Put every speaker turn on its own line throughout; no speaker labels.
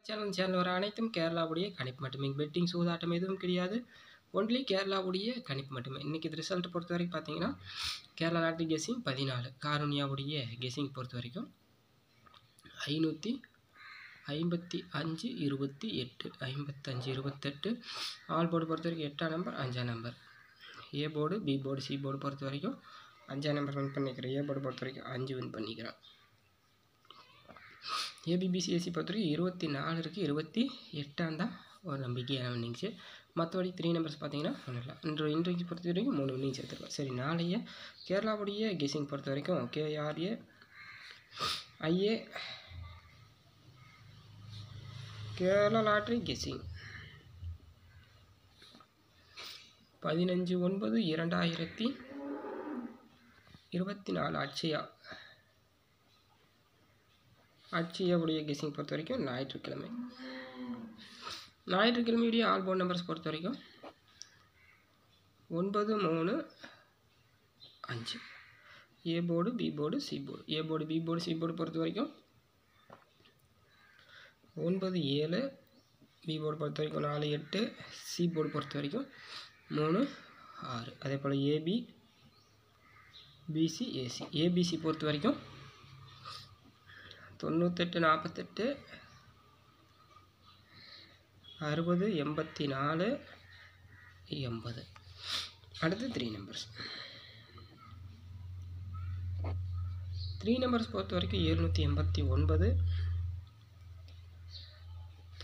Channel வர அனைத்தும் கேரளாவுடைய கணிப்பு மட்டுமே. பெட்டிங் சூதாட்டம் எதுவும் கிடையாது. ஒன்லி கேரளாவுடைய கணிப்பு மட்டுமே. இன்றைக்கி இது ரிசல்ட் பொறுத்த வரைக்கும் பார்த்தீங்கன்னா கேரளா லாட்ரி கெஸ்ஸிங் 14, காருண்யாவுடைய கெஸ்ஸிங் பொறுத்த வரைக்கும் 555 28 55 28. ஆல் போர்டு பொறுத்த வரைக்கும் 8ஆம் நம்பர் 5ஆம் number. A board B board C board பொறுத்த வரைக்கும் 5ஆம் நம்பர் வின் பண்ணிக்கிறேன். ஏ போர்டு பொறுத்த வரைக்கும் 5 வின் பண்ணிக்கிறேன். ஏபிபிசிஎஸ்சி பொறுத்த வரைக்கும் 24 இருக்குது, 28 தான் ஒரு நம்பிக்கையான வின்னிங்ஸு. மற்றபடி 3 நம்பர்ஸ் பார்த்தீங்கன்னா ஒன்றும் இல்லை. இன்றைக்கு பொறுத்த வரைக்கும் 3 வின்னிங்ஸ் எடுத்துருக்கோம். சரி, நாளைய கேரளாவுடைய கெஸ்ஸிங் பொறுத்த வரைக்கும் K R A I A Kerala lottery guessing 15/9/2024 அட்சயாவுடைய கெஸ்ஸிங் பொறுத்த வரைக்கும் ஞாயிற்றுக்கிழமையுடைய ஆல் போர்டு நம்பர்ஸ் பொறுத்த வரைக்கும் 9 3 5. A board B board C board. A board B board C board பொறுத்த வரைக்கும் 9 7. பி போர்டு பொறுத்த வரைக்கும் 4 8. சி போர்டு பொறுத்த வரைக்கும் 3 6. அதே போல் ஏபி பிசி ஏசி. ஏபிசி பொறுத்த வரைக்கும் 98 48 60 84 80. அடுத்து 3 நம்பர்ஸ். 3 நம்பர்ஸ் பொறுத்த வரைக்கும் 789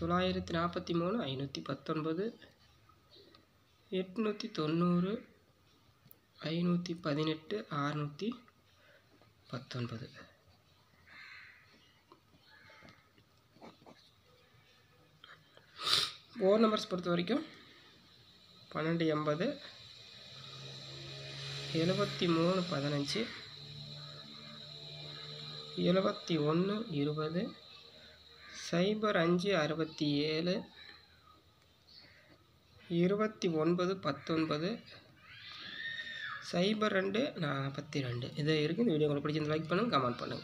943 519 890 518 619. 4 நம்பர்ஸ் பொறுத்த வரைக்கும் 1280 73 15 71 20 05 67 29 19 02 42. இது இருக்குது. இந்த வீடியோ உங்களுக்கு பிடிச்சிருந்து லைக் பண்ணுங்கள், கமெண்ட் பண்ணுங்கள்.